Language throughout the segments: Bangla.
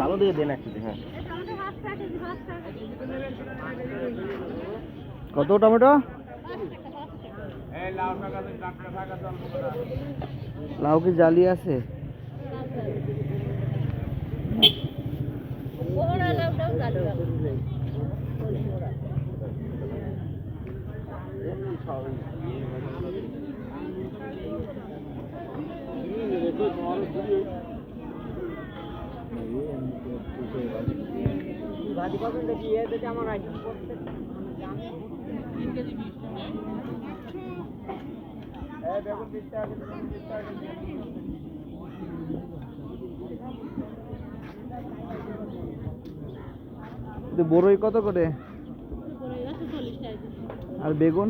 ভালো দিয়ে দেন একটু। হ্যাঁ, কত টমেটো? লাউ কি জালি আছে? বড়ই কত করে? আর বেগুন?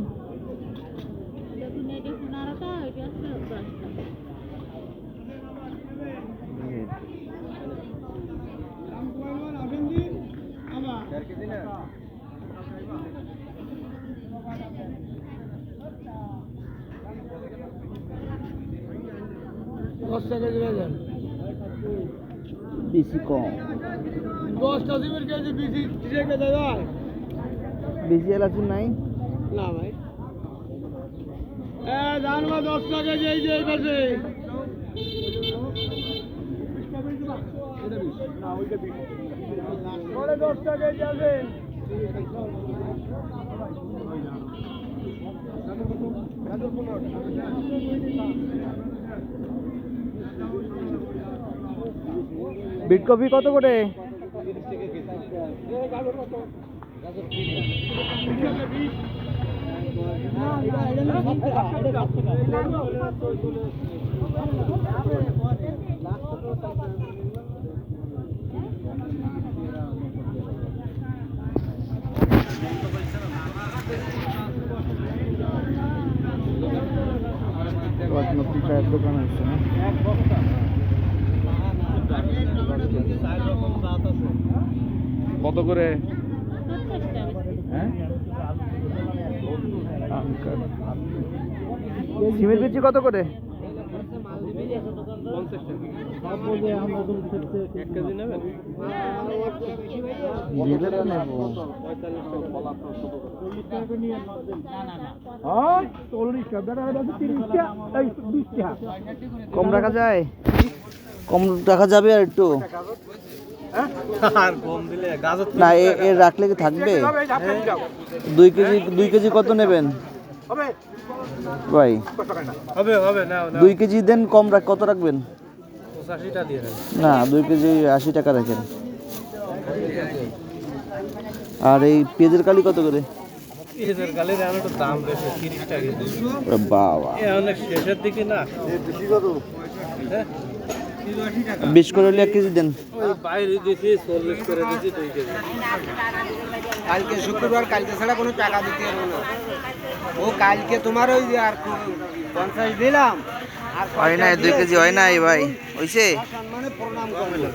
বেশি কম 10টা সিমের কেজি বেশি রেখে দেওয়া বেশি এলাচি নাই না ভাই। জানবা 10 টাকা এই যে এই পাশে না ওইটা 20 পরে 10 টাকা যাবে। বিট কপি কত করে? নতুন চায়ের দোকান আছে না? কত করে? সিমের বিচি কত করে? কম রাখা যায়? কম রাখা যাবে আর একটু না? এর রাখলে কি থাকবে? 2 কেজি কত নেবেন ভাই? 2 কেজি দেন, কম কত রাখবেন? না 2 কেজি 80 টাকা রাখেন। আর এই পেঁয়াজের কালি কত করে? পেঁয়াজের কালির দাম বেশি, 30 টাকা। বাবা শেষের দিকে না, 20 করে হলে 1 কেজি দেন। বাইরে দিয়েছি 40 করে দিয়েছি 2 কেজি। কালকে শুক্রবার, কালকে ছাড়া কোনো টাকা দিতে পারবো না। ও কালকে তোমার ওই আর 50 দিলাম আর হয় না, 2 কেজি হয় নাই ভাই। হইছে সম্মানে প্রণাম করবে।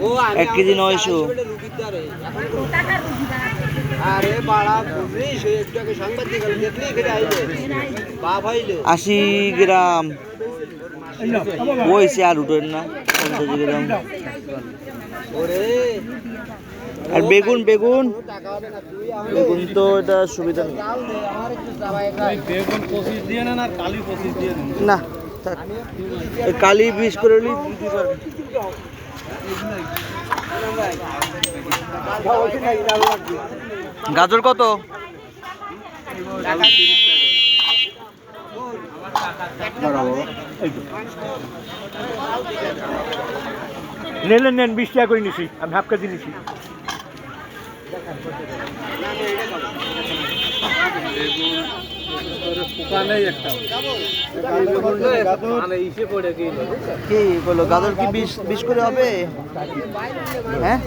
ও 1 কেজি 900 আরে বাড়া বুঝিস, একটাকে সাংবাদিক দেখলি কেটে আইলে বাপ হইলো 80 গ্রাম হইছে। আর উঠেন না 50 গ্রাম। ওরে আর বেগুন বেগুন বেগুন তো এটা সুবিধা নেই। বেগুন 25 দিয়ে নেন আর কালি 25 দিয়ে নেন। না কালি 20 করে দিতে পারবেন। গাজর কত? নেন নেন 20 টাকা করে নিছি আমি, হাফ কেজি নিছি। কি বলো, গাজর কি 20 করে হবে? হ্যাঁ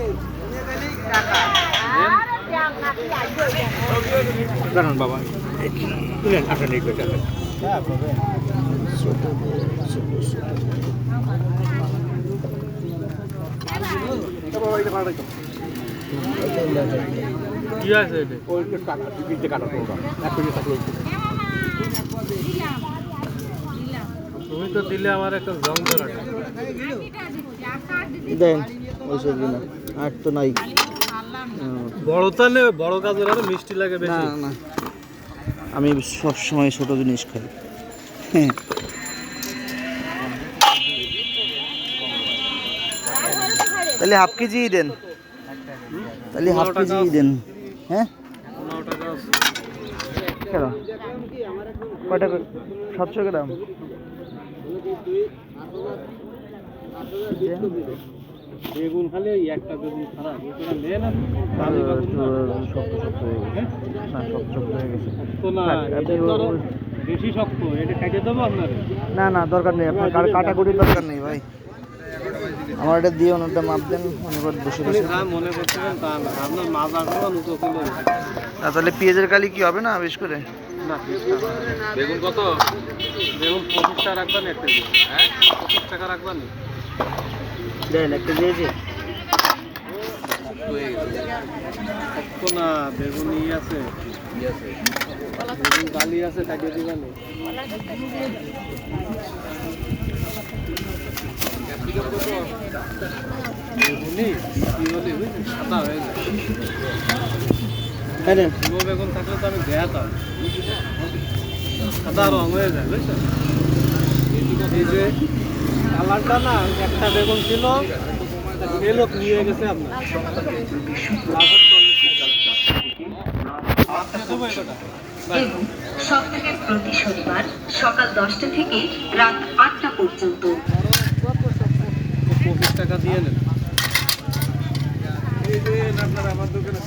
দাঁড়ান বাবা, আসেন এই পেটে। কি আছে এটা? ওই কাটা, টিকিটে কাটা তোমরা। এক কেজি থাকলে তুমি তো দিলে আমার একটা জং ধরা। দেন ওইসব না, আর তো নাই। বড় তাহলে বড় গাজর আরো মিষ্টি লাগে না বেশি। না, আমি সব সময় ছোট জিনিস খাই। তাহলে হাফ কেজি দেন, তাহলে হাফ কেজি দেন। হ্যাঁ 15 টাকা আছে। কেন কয়টা 700 গ্রাম? বেগুন খালি ওই একটা বেগুন খারাপ, ওটা নেন আপনি। শক্ত শক্ত হয়ে গেছে। না শক্ত শক্ত হয়ে গেছে। তো না, এটা তো বেশি শক্ত, এটা কেটে দেবো আপনার। না না দরকার নেই, আপনার কাটাকুটির দরকার নেই ভাই। আমার এটা দিয়ে ওনারটা মাপ দেন, অনেকবার বসে বসে। মনে করছিলেন তা না, আপনার মাজাটা নুতো ছিল। তাহলে পেঁয়াজের কালি কি হবে না বেশ করে? না, বেগুন কত? বেগুন 25 টাকা রাখবেন একটা। হ্যাঁ 25 টাকা রাখবেন। দেন একটা দিয়েছি। তো না, বেগুন ই আছে, বেগুন গালি আছে, কাটিয়ে দিবেন। বেগুনি কি হলে বুঝলেন, সাদা হয়ে যায়। পুরো বেগুন থাকলে তো আমি দেখাতাম, সাদা রং হয়ে যায় বুঝছেন। এই যে কালারটা না, একটা বেগুন ছিল, সে লোক নিয়ে গেছে আপনার। এবং সপ্তাহের প্রতি শনিবার সকাল 10টা থেকে রাত 8টা পর্যন্ত। 25 টাকা দিয়ে নেন। আপনার আমার দোকানে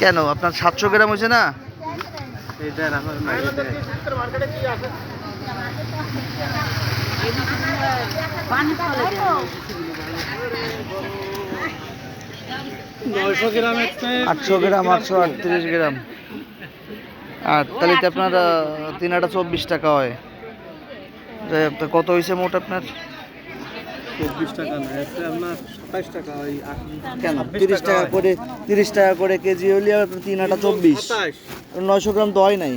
কেন আপনার 700 গ্রাম হয়েছে না? এই দেন আমার মার্কেটে কি আছে? পানি ফলে 900 গ্রামের 800 গ্রাম, 838 গ্রাম। আর তাহলে তো আপনার 3 আটা 24 টাকা হয়। তো কত হয়েছে মোট আপনার? 24 টাকা না, এতে আপনার 27 টাকা। ওই কেন 30 টাকা করে, 30 টাকা করে কেজি হলে 3 আটা 24, 27, 900 গ্রাম তো হয় নাই।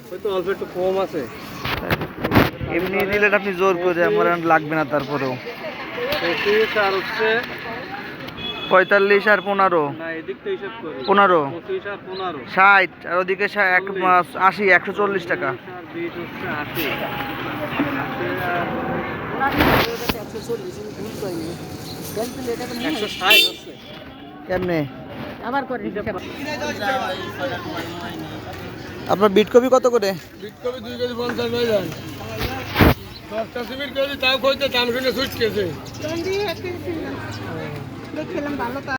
হয়তো অল্প একটু কম আছে। এমনি দিলেন আপনি জোর করে, আমার আর লাগবে না। তারপরেও 25 আর হচ্ছে 45 আর 15, না, এদিক তো হিসাব করি 15, 25 আর 15, 60, আর ওদিকে 80, 140 টাকা। 20 আর 20 হচ্ছে 80। আর 160 হচ্ছে। কেমনে আবার করে আপনার বিট কপি কত করে? বিটকপি 2 কেজি 50 হয়ে যায়। 10টা সিমেন্ট কেজি তাও কইতে দাম শুনে ছুটকেছে। দেখলাম ভালো।